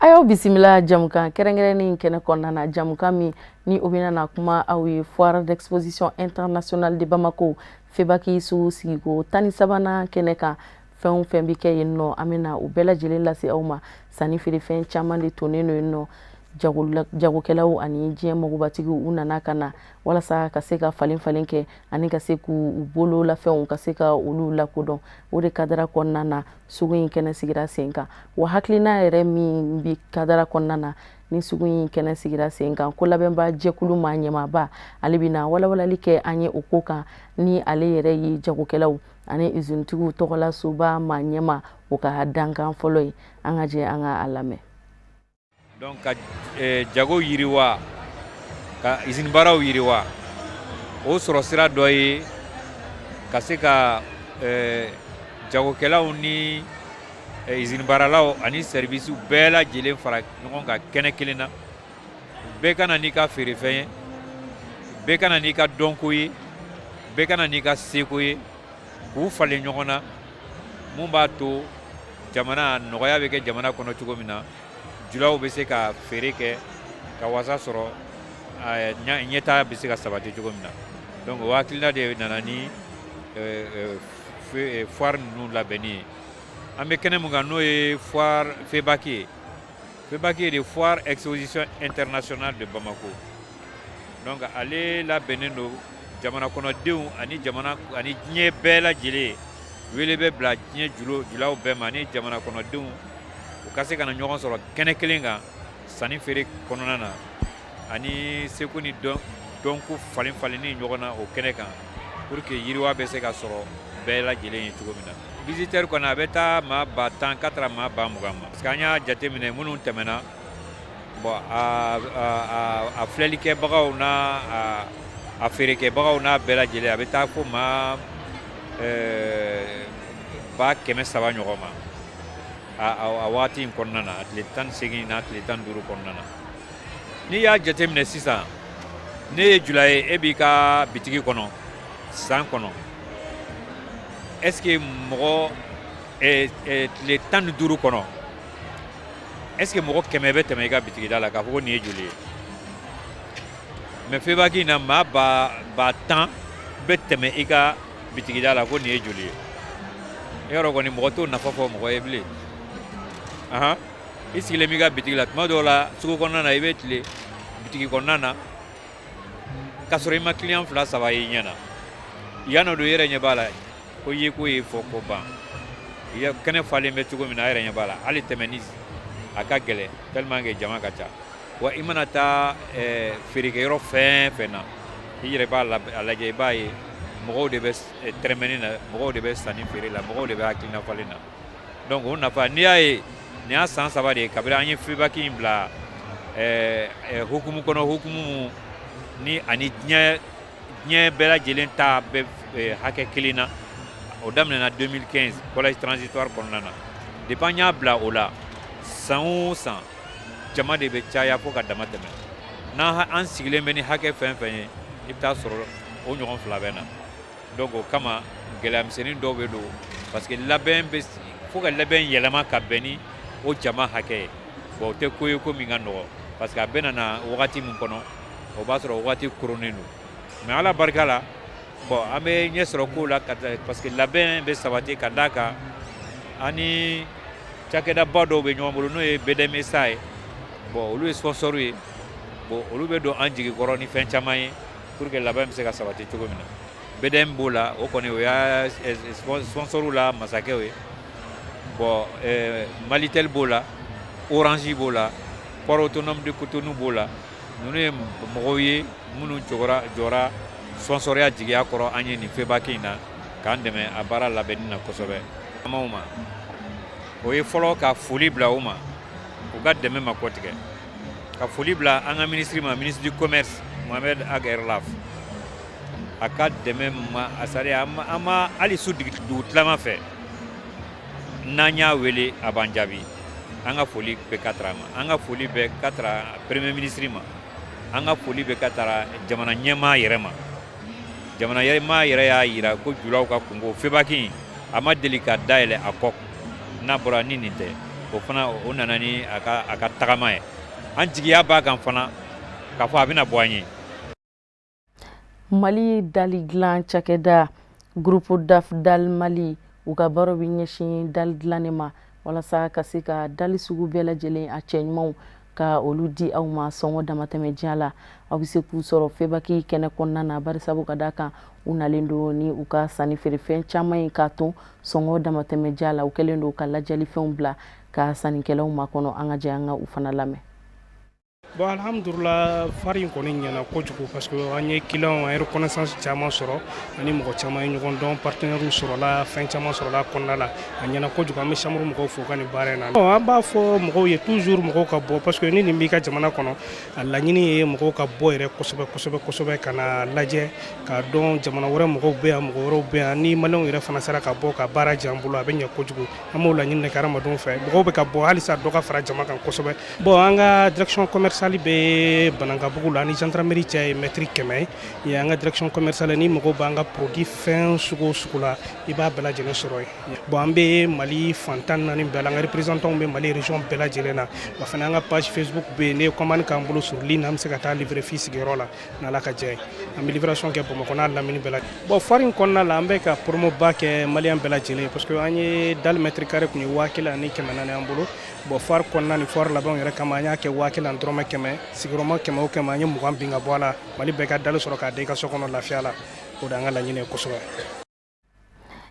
Ayo bisimila jamukan kɛrɛnkɛrɛnnen kɛnɛ kɔnɔna na jamukan min ni o bɛna na kuma aw ye foire d'exposition internationale de Bamako FEBAC sugu sigiko 13nan kɛnɛ kan fɛn o fɛn bɛ kɛ yen nɔ an bɛna o bɛɛ lajɛlen lase aw ma sanni feerefɛn caman de tonnen don yen nɔ jagokɛlaw ani diɲɛ magobatigiw u nana ka na walasa ka se ka falen kɛ ani ka se k'u bolo lafɛnw ka se ka olu lakodɔn o de kadara kɔnɔna na sugu in kɛnɛ sigira sen kan wa hakilina yɛrɛ min bi kadara kɔnɔna na ni sugu in kɛnɛ sigira sen kan ko labɛnba jɛkulu maa ɲɛmaaba ale bɛna walawalali kɛ an ye o ko kan ni ale yɛrɛ ye jagokɛlaw ani usine-tigiw tɔgɔla soba maa ɲɛma o ka dankan fɔlɔ ye an ka jɛ an ka a lamɛn. Donc ka jago yiriwa ka usine baaraw yiriwa o sɔrɔ sira dɔ ye ka se ka jagokɛlaw ni usine baaralaw ani service bɛɛ lajɛlen fara ɲɔgɔn kan kɛnɛ kelen na bɛɛ kana n'i ka feerefɛn ye bɛɛ kana n'i ka dɔnko ye bɛɛ kana n'i ka seko ye k'u falen ɲɔgɔn na mun b'a to jamana nɔgɔya bɛ kɛ jamana kɔnɔ cogo min na julaw bɛ se ka feere kɛ ka wasa sɔrɔ ɲɛtaa bɛ se ka sabati cogo min na donc o hakilina de nana ni foire ninnu labɛnni ye an bɛ kɛnɛ mun kan n'o ye foire FEBAC ye FEBAC ye de foire exposition internationale de Bamako donc ale labɛnnen don jamana kɔnɔdenw ani diɲɛ bɛɛ lajɛlen wele bɛ bila diɲɛ julaw bɛɛ ma ani jamana kɔnɔdenw u ka se ka na ɲɔgɔn sɔrɔ kɛnɛ kelen kan sanni feere kɔnɔna na ani seko ni dɔnko falen-falenni ɲɔgɔn na o kɛnɛ kan pour que yiriwa bɛ se ka sɔrɔ bɛɛ lajɛlen ye cogo min na visiteur kɔni a bɛ taa maa ba 10 ka taara maa ba 20 ma parce que an y'a jateminɛ minnu tɛmɛna bon a filɛlikɛbagaw n'a a feerekɛbagaw n'a bɛɛ lajɛlen a bɛ taa fo maa ba 300 ɲɔgɔn ma a waati in kɔnɔna na a tile 18 n'a tile 15 kɔnɔna na n'i y'a jateminɛ sisan ne ye jula ye e b'i ka bitigi kɔnɔ san kɔnɔ est-ce que mɔgɔ tile 15 kɔnɔ est-ce que mɔgɔ 100 bɛ tɛmɛ i ka bitigida la k'a fɔ ko nin ye joli ye mais FEBAC in na maa ba 10 bɛ tɛmɛ i ka bitigida la ko nin ye joli ye yɔrɔ kɔni mɔgɔ t'o nafa fɔ mɔgɔ ye bilen i sigilen b'i ka bitigi la tuma dɔw la sugu kɔnɔna na i bɛ tile bitigi kɔnɔna na k'a sɔrɔ i ma client 2-3 ye i ɲɛ na yan'o don i yɛrɛ ɲɛ b'a la ko ye ko ye fɔ ko ban kɛnɛ falen bɛ cogo min na a yɛrɛ ɲɛ b'a la hali tɛmɛni a ka gɛlɛn tellement que jama ka ca wa i mana taa feerekɛyɔrɔ fɛn fɛn na i yɛrɛ b'a lajɛ i b'a ye mɔgɔw de bɛ tɛrɛmɛni na mɔgɔw de bɛ sanni feere la mɔgɔw de bɛ hakilina falen na donc o nafa n'i y'a ye nin y'a san 3 de ye kabini an ye FEBAC in bila hukumu kɔnɔ hukumu ni ani diɲɛ bɛɛ lajɛlen ta bɛ hakɛ kelen na o daminɛna 2015 collège transitoire kɔnɔna na depuis an y'a bila o la san o san jama de bɛ caya fo ka dama tɛmɛ n'an sigilen bɛ ni hakɛ fɛn fɛn ye i bɛ taa sɔrɔ o ɲɔgɔn 2 bɛ na donc o kama gɛlɛyamisɛnnin dɔw bɛ don parce que fo ka labɛn yɛlɛma ka bɛn ni o jama hakɛ ye bon o tɛ ko ye ko min ka nɔgɔ parce que a bɛ na wagati min kɔnɔ o b'a sɔrɔ wagati koronnen don mais ala barika la bon an bɛ ɲɛ sɔrɔ kow la parce que labɛn bɛ sabati ka d'a kan ani cakɛdaba dɔw bɛ ɲɔgɔn bolo n'o ye BDMSA ye bon olu ye sponsor ye bon olu bɛ don an jigikɔrɔ ni fɛn caman ye pour que labɛn bɛ se ka sabati cogo min na BDM b'o la o kɔni o y'a sponsor la masakɛw ye bon Malitel b'o la Orange b'o la Port Autonome de Cotonou b'o la ninnu ye mɔgɔw ye minnu jɔra sponsoria jigiya kɔrɔ an ye nin FEBAC in na k'an dɛmɛ a baara labɛnni na kosɛbɛ amaw ma o ye fɔlɔ ka foli bila u ma u ka dɛmɛ ma kɔtigɛ ka foli bila an ka ministre ma ministre du commerce Mohamed Ag Erlaf a ka dɛmɛ ma a sariya an ma hali su dugu tilama fɛ n'an y'a wele a b'an jaabi an ka foli bɛ ka taara ma an ka foli bɛ ka taara premier ministre ma an ka foli bɛ ka taara jamana ɲɛmaa yɛrɛ ma jamana ɲɛmaa yɛrɛ y'a jira ko julaw ka kungo FEBAC in a ma deli ka dayɛlɛ a kɔ n'a bɔra ni nin tɛ o fana o nana ni a ka tagama ye an jigiya b'a kan fana k'a fɔ a bɛna bɔ an ye. Mali dali dilan cakɛda groupe DAF Dal Mali u ka baro bɛ ɲɛsin dali dilanni ma walasa ka se ka dali sugu bɛɛ lajɛlen a cɛ ɲumanw ka olu di aw ma sɔngɔ damatɛmɛ diya la. Aw bɛ se k'u sɔrɔ Febaki kɛnɛ kɔnɔna na barisabu ka d'a kan u nalen don ni u ka sanni feere fɛn caman ye k'a to sɔngɔ damatɛmɛ diya la. U kɛlen don ka lajɛlifɛnw bila ka sannikɛlaw makɔnɔ. An ka jɛ an ka u fana lamɛn. Bon alhamdulillah fari kɔni ɲɛna kojugu parce que an ye client an reconnaissance caman sɔrɔ ani mɔgɔ caman ye ɲɔgɔn dɔn partenaires sɔrɔla fɛn caman sɔrɔla kɔnɔna la a ɲɛna kojugu an bɛ chambre mɔgɔw fo ka nin baara in na. Bon an b'a fɔ mɔgɔw ye toujours mɔgɔw ka bɔ parce que ni nin b'i ka jamana kɔnɔ a laɲini ye mɔgɔw ka bɔ yɛrɛ kosɛbɛ ka na lajɛ k'a dɔn jamana wɛrɛ mɔgɔw bɛ yan mɔgɔ wɛrɛw bɛ yan ni maliyɛnw yɛrɛ fana sera ka bɔ ka baara jɛ an bolo a bɛ ɲɛ kojugu an b'o laɲini de kɛ hadamadenw fɛ mɔgɔw bɛ ka bɔ halisa dɔ ka fara jama kan kosɛbɛ. Bon an ka direction commerciale bɛ Banankabugu la ni gendarmerie cɛ ye mètre 100 ye an ka direction commerciale ni mɔgɔw b'an ka produit fɛn sugu o sugu la i b'a bɛɛ lajɛlen sɔrɔ yen. Bon an bɛ Mali fan 14 bɛɛ la an ka représentants bɛ Mali région bɛɛ lajɛlen na wa fana an ka page Facebook bɛ yen ne ye commande k'an bolo sur ligne an bɛ se ka taa livrer f'i sigiyɔrɔ la n'Ala ka jɛ ye an bɛ livration kɛ Bamakɔ n'a lamini bɛɛ la. Bon foire in kɔnɔna la an bɛ ka promo ba kɛ maliyɛn bɛɛ lajɛlen parce que an ye dali mètre carré kun ye 1000 ani 400 an bolo. Bon foire kɔnɔna ni foire labanw yɛrɛ kama an y'a kɛ 1000 ani dɔrɔmɛ 100 sigiyɔrɔma 100 o 100 an ye 20 bin ka bɔ a la Mali bɛɛ ka dali sɔrɔ k'a den i ka so kɔnɔ lafiya la o de an ka laɲini ye kosɛbɛ.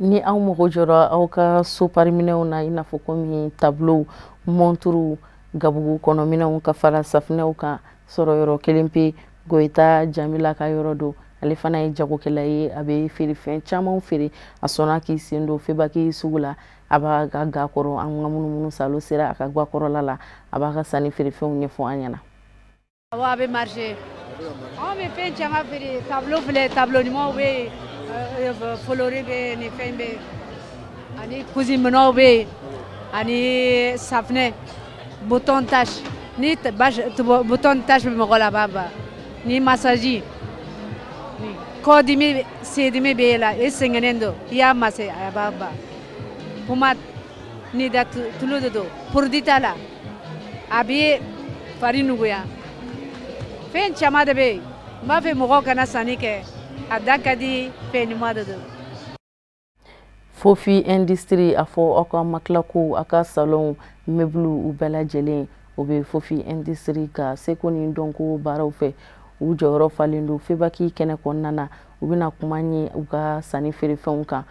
Ni aw mago jɔra aw ka so pariminɛw na i n'a fɔ komi tableau montre gabugu kɔnɔ minɛnw ka fara safinɛw kan sɔrɔ yɔrɔ kelen pe Goyita Jamila ka yɔrɔ do ale fana ye jagokɛla ye a bɛ feere fɛn camanw feere a sɔnna k'i sen don Febaki sugu la a b'a ka ga kɔrɔ an ka munumunu salo sera a ka ga kɔrɔla la a b'a ka sanni feere fɛnw ɲɛfɔ an ɲɛna. Awɔ a bɛ marché an bɛ fɛn caman feere tableau filɛ tableau ɲumanw bɛ yen folori bɛ yen ni fɛn bɛ yen ani cousine minɛnw bɛ yen ani safinɛ bouton tache ni bouton tache bɛ mɔgɔ la a b'a ban ni massage kɔdimi sedimi bɛ yen la i sɛgɛnnen don i y'a massé a b'a ban pomade ni da tulu de don produit t'a la a bɛ fari nuguya fɛn caman de bɛ yen n b'a fɛ mɔgɔw kana sanni kɛ a da ka di fɛn ɲuman de don. Fofi Industrie a fɔ aw ka makila ko aw ka salon meuble u bɛɛ lajɛlen o bɛ Fofi Industrie ka seko ni dɔnko baaraw fɛ u jɔyɔrɔ falen don Febaki kɛnɛ kɔnɔna na u bɛna kuma ɲɛ u ka sanni feere fɛnw kan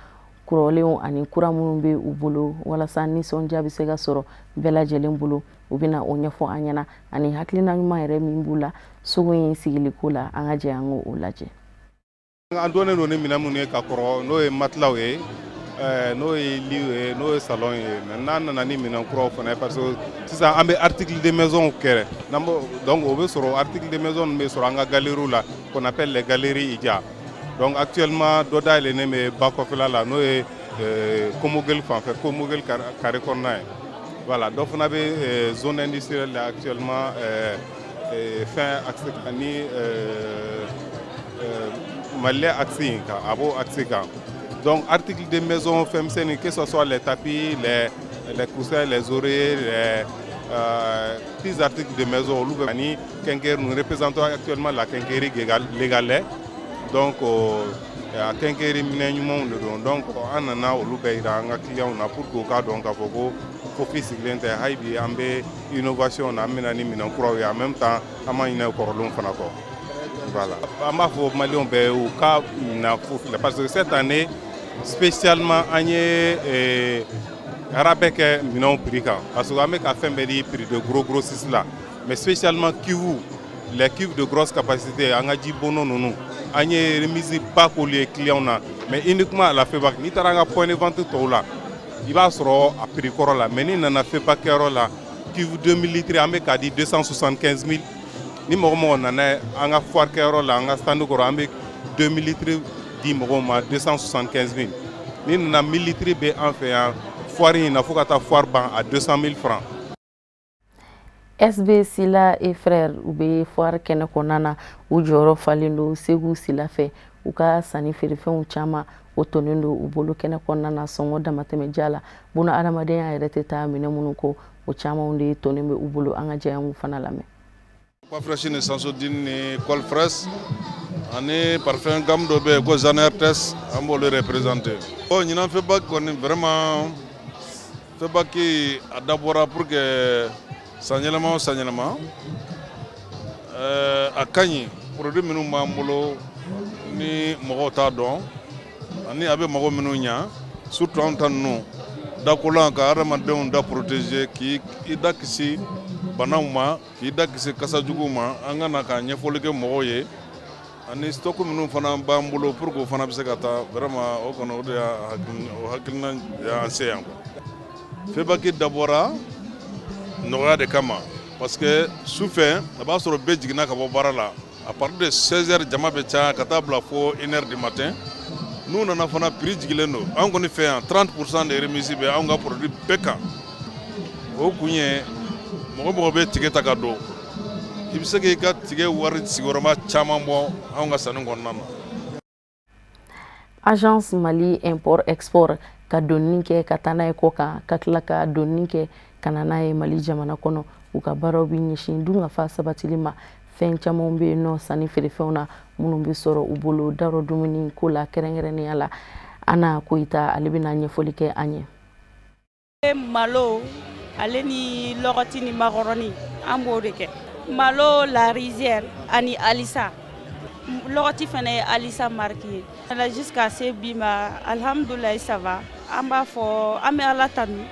kɔrɔlenw ani kura minnu bɛ u bolo walasa nisɔndiya bɛ se ka sɔrɔ bɛɛ lajɛlen bolo u bɛna o ɲɛfɔ an ɲɛna ani hakilina ɲuman yɛrɛ min b'u la sugu in sigiliko la an ka jɛ an k'o lajɛ. An donnen don ni minɛn minnu ye ka kɔrɔ n'o ye matilaw ye n'o ye lit ye n'o ye salon ye n'an nana ni minɛn kuraw fana ye parce que sisan an bɛ article de maison kɛ donc o bɛ sɔrɔ article de maison bɛ sɔrɔ an ka galeries la qu'on appelle les galeries Idja donc actuellement dɔ dayɛlɛnnen bɛ ba kɔfɛla la n'o ye Komogel fanfɛ Komogel carré kɔnɔna ye voilà dɔ fana bɛ zone industrielle la actuellement fɛn accès ani Malais accès kan a b'o accès kan. Donc, articles de maison, que ce soit les tapis, les coussins, les oreillers, les petits articles de maison, nous représentons actuellement la quincaillerie légale. Donc, à quincaillerie minimum, donc, on a un client pour qu'au cas donc, Fofi Siglente, Haïbi, Ambe, innovation, on a amené en même temps, on a une corolon fanako. Voilà. On m'a fait Malion au cas parce que cette année, spécialement on est arabe minons prix parce que on a fait des prix de gros grossistes là mais spécialement les cuves de grosse capacité on a dit bon non on a remis pas pour les clients mais uniquement à la Febac ni taranga point de vente tout là il va sera à prix là mais ni n'en a fait pas là cuve 2000 litres on a dit 275 000 ni on a foire là on a stand on 2000 litres 275 000. Nous avons 1000 litres en fait foire il faut que foire à 200 000 francs. SB Sila et frère ou be foire kene konana u joro falindo segu sila fe u ka sani feere fɛnw caman o tonen do u bolo kɛnɛ kɔnɔna na sɔngɔ damatɛmɛ diya la buna adamadenya yɛrɛ tɛ taa minɛ minnu ko o camanw de tonen bɛ u bolo an ka jɛyangu fana lamɛn. Pafresh ni Sansodine ni Colfres ani parfum gamme dɔ bɛ yen ko Zanertes an b'olu représenter. Ɲinan feedback kɔni vraiment feedback a dabɔra pour que san yɛlɛma o san yɛlɛma a ka ɲi produit minnu b'an bolo ni mɔgɔw t'a dɔn ani a bɛ mɔgɔ minnu ɲa surtout an ta ninnu dakolan ka adamadenw da protéger k'i da kisi banaw ma k'i da kisi kasajuguw ma an ka na ka ɲɛfɔli kɛ mɔgɔw ye ani stock minnu fana b'an bolo pour que o fana bɛ se ka taa vraiment o kɔnɔ o de y'a hakilina y'an se yan feedback dabɔra nɔgɔya de kama parce que sufɛ a b'a sɔrɔ bɛɛ jiginna ka bɔ baara la à partir de 16h jama bɛ caya ka taa bila fo 1h du matin n'u nana fana prix jigilen don an kɔni fɛ yan 30% de remise bɛ anw ka produit bɛɛ kan o kun ye mɔgɔ bɛ tigɛ ta ka don i bɛ se k'i ka tigɛ wari sigiyɔrɔma caman bɔ anw ka sanni kɔnɔna na. Agence Mali Import Export ka donni kɛ ka taa n'a ye kɔ kan ka tila ka donni kɛ ka na n'a ye Mali jamana kɔnɔ u ka baaraw bɛ ɲɛsin dun ka fa sabatili ma fɛn caman bɛ yen nɔ sanni feerefɛnw na minnu bɛ sɔrɔ u bolo darɔ dumuni ko la kɛrɛnkɛrɛnnenya la Ana Koyita ale bɛna ɲɛfɔli kɛ an ye. Malo ale ni lɔgɔti ni makɔrɔni an b'o de kɛ malo la rizière ani alisa lɔgɔti fana ye alisa marque ye jusqu'à ce bi ma alhamdoulilahi ça va an b'a fɔ an bɛ Ala tanu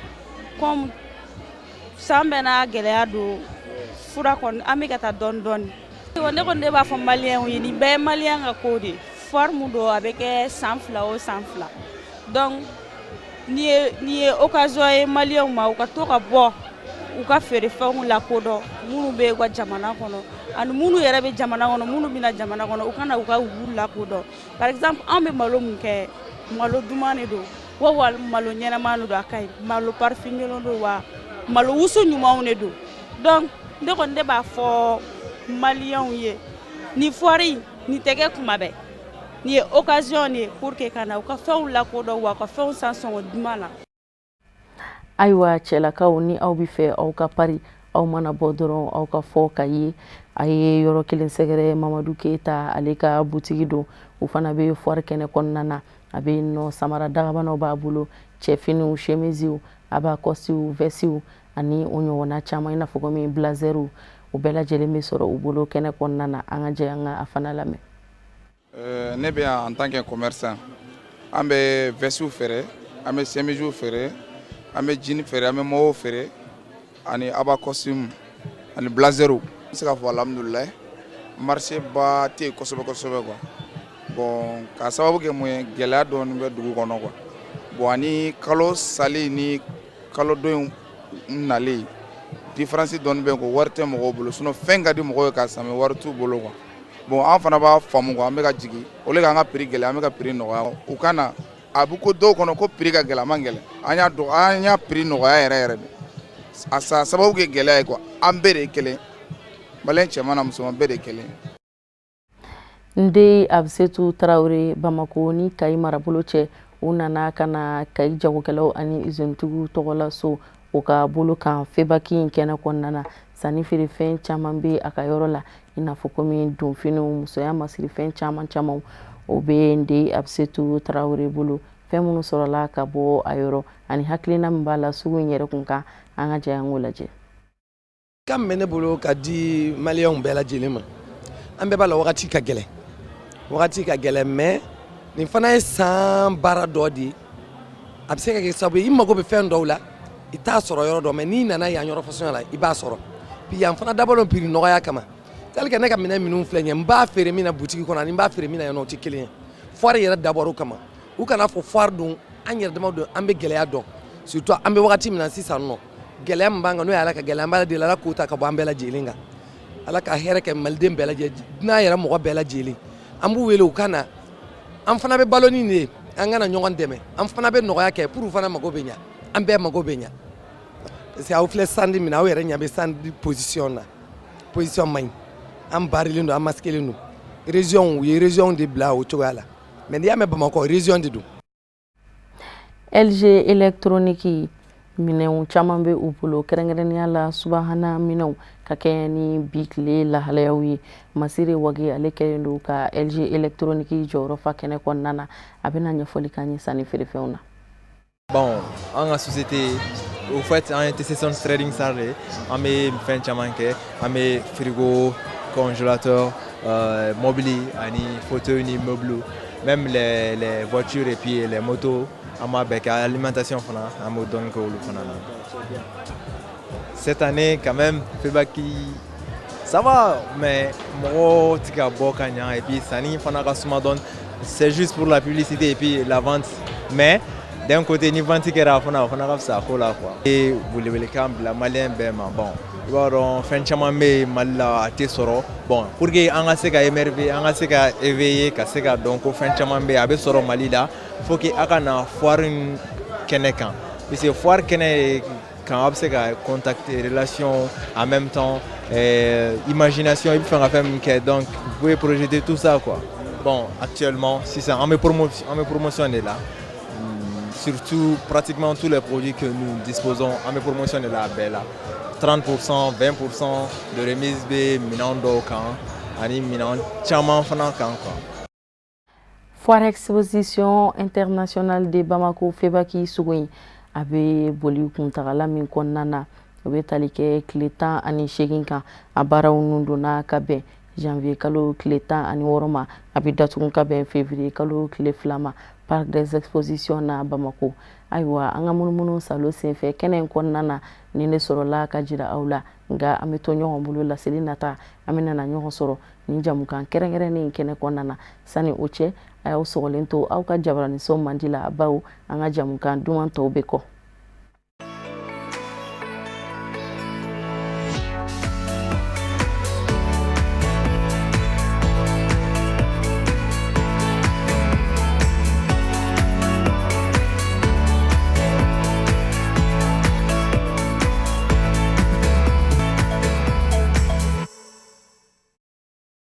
comme san bɛɛ n'a gɛlɛya don fura kɔni an bɛ ka taa dɔɔni dɔɔni ne kɔni de b'a fɔ maliyɛnw ye nin bɛɛ ye maliyɛn ka ko de foire mun don a bɛ kɛ san 2 o san 2 donc ni ye occasion ye maliyɛnw ma u ka to ka bɔ u ka feerefɛnw lakodɔn minnu bɛ u ka jamana kɔnɔ ani minnu yɛrɛ bɛ jamana kɔnɔ minnu bɛna jamana kɔnɔ u kana u ka wulu lakodɔn par exemple an bɛ malo mun kɛ malo duman de don wa malo ɲɛnama de don a ka ɲi malo parfumé don wa malo wusu ɲumanw de don donc ne kɔni de b'a fɔ maliyɛnw ye ni foire ni tɛ kɛ kuma bɛɛ ni ye occasion ye pour que kana u ka fɛnw lakodɔn wa ka fɛnw san sɔngɔ duman na. Ayiwa cɛlakaw ni aw bɛ fɛ aw ka pari aw mana bɔ dɔrɔn aw ka fɔ ka ye a ye yɔrɔ kelen sɛgɛrɛ Mamadu Keyita ale ka butigi don u fana bɛ foire kɛnɛ kɔnɔna na a bɛ nɔ samara dagabanaw b'a bolo cɛfiniw chemisew a b'a kɔsiw vɛsiw ani o ɲɔgɔnna caman i n'a fɔ komi blazɛriw o bɛɛ lajɛlen bɛ sɔrɔ u bolo kɛnɛ kɔnɔna na an ka jɛ an ka a fana lamɛn. Ne bɛ yan en tant que commerçant an bɛ vɛsiw feere an bɛ chemisew feere an bɛ jean feere an bɛ maillot feere ani aba costume ani blazɛriw n bɛ se k'a fɔ alhamdulilayi marché ba tɛ yen kosɛbɛ kosɛbɛ quoi bon k'a sababu kɛ mun ye gɛlɛya dɔɔni bɛ dugu kɔnɔ quoi bon ani kalo sali ni kalo dɔ in nalen différence dɔɔni bɛ yen ko wari tɛ mɔgɔw bolo sinon fɛn ka di mɔgɔw ye k'a san mais wari t'u bolo quoi bon an fana b'a faamu quoi an bɛ ka jigin o de k'an ka prix gɛlɛya an bɛ ka prix nɔgɔya u ka na a bɛ ko dɔw kɔnɔ ko prix ka gɛlɛn a man gɛlɛn an y'a prix nɔgɔya yɛrɛ yɛrɛ de a sababu kɛ gɛlɛya ye quoi an bɛɛ de ye kelen maliyɛn cɛman na musoman bɛɛ de ye kelen. Nde Abisetu Tarawele Bamako ni Kayi marabolo cɛ u nana ka na Kayi jagokɛlaw ani usine-tigiw tɔgɔla so u ka bolo kan febaki in kɛnɛ kɔnɔna na sanni feerefɛn caman bɛ a ka yɔrɔ la i n'a fɔ komi donfiniw musoya masirifɛn caman o bɛ Nde Abisetu Tarawele bolo fɛn minnu sɔrɔla ka bɔ a yɔrɔ ani hakilina min b'a la sugu in yɛrɛ kun kan an ka jɛ an k'o lajɛ. Kan bɛ ne bolo ka di maliyɛnw bɛɛ lajɛlen ma an bɛɛ b'a la wagati ka gɛlɛn mais nin fana ye san baara dɔ de a bɛ se ka kɛ sababu ye i mago bɛ fɛn dɔw la i t'a sɔrɔ yɔrɔ dɔ mais n'i nana yan yɔrɔ fasuguya la i b'a sɔrɔ puis yan fana dabɔlen prix nɔgɔya kama tel que ne ka minɛn minnu filɛ nin ye n b'a feere min na boutique kɔnɔ ani n b'a feere min na yan nɔ o tɛ kelen ye foire yɛrɛ dabɔr'o kama u kana fɔ foire don an yɛrɛ damaw don an bɛ gɛlɛya dɔn surtout an bɛ wagati min na sisan nɔ gɛlɛya min b'an kan n'o ye Ala ka gɛlɛya an b'a deli Ala k'o ta ka bɔ an bɛɛ lajɛlen kan Ala ka hɛrɛ kɛ maliden bɛɛ lajɛlen n'a yɛrɛ mɔgɔ bɛɛ lajɛlen an b'u wele u ka na an fana bɛ balo ni de ye an kana ɲɔgɔn dɛmɛ an fana bɛ nɔgɔya kɛ pour u fana mago bɛ ɲa an bɛɛ mago bɛ ɲa parce que aw filɛ sandi min na aw yɛrɛ ɲa bɛ sandi position na position man ɲi an barilen don an maskelen don région u ye région de bila o cogoya la mais n'i y'a mɛn Bamakɔ région de don. LG électronique minɛnw caman bɛ u bolo kɛrɛnkɛrɛnnenya la subahana minɛnw ka kɛɲɛ ni bi tile lahalayaw ye. Masire Wage ale kɛlen don ka LG électronique jɔyɔrɔ fa kɛnɛ kɔnɔna na a bɛna ɲɛfɔli k'an ye sanni feerefɛnw na. Bon, en la société, au fait, en session trading salarié, on met fin chamanke, on met frigo, congélateur, mobilier, fauteuil, ni meubles, même les voitures et puis les motos, on m'a avec l'alimentation, on m'a donné cette année, quand même, ça va, mais moi, et puis c'est juste pour la publicité et puis la vente, mais d'un côté, ni vente qui est là, et vous le camp, la malien, bon, il va y avoir fin chamamé, mal à tesoro, bon, pour que on se ka émerveiller, on se ka éveiller, ka se ka donc fin chamamé, avec soro malila, faut que akana foire une kenekan, parce que foire kenek quand on se ka contacter, relation en même temps, imagination, il faut faire donc vous pouvez projeter tout ça quoi. Bon, actuellement, si ça, on me promotionne là. Surtout, pratiquement tous les produits que nous disposons, on me promotionne là, 30%, 20% de remise B, minando kan, ani minan chaman fana kan quoi. Foire exposition internationale de Bamako Febaki Sugoyi abe boli kuntagala min kɔnɔna na o bɛ tali kɛ tile 18 kan a baaraw nun donna ka bɛn janvier kalo tile 16 ma a bɛ datugu ka bɛn février kalo tile 2 ma Parc des Expositions na Bamako. Ayiwa an ka munumunu salo senfɛ kɛnɛ in kɔnɔna na ni ne sɔrɔla ka jira aw la nka an bɛ to ɲɔgɔn bolo laseli nata an bɛ nana ɲɔgɔn sɔrɔ ni jamukan kɛrɛnkɛrɛnnen kɛnɛ kɔnɔna na sani o cɛ a y'aw sɔgɔlen to aw ka jabaraniso mandi la bawo an ka jamukan duman tɔw bɛ kɔ.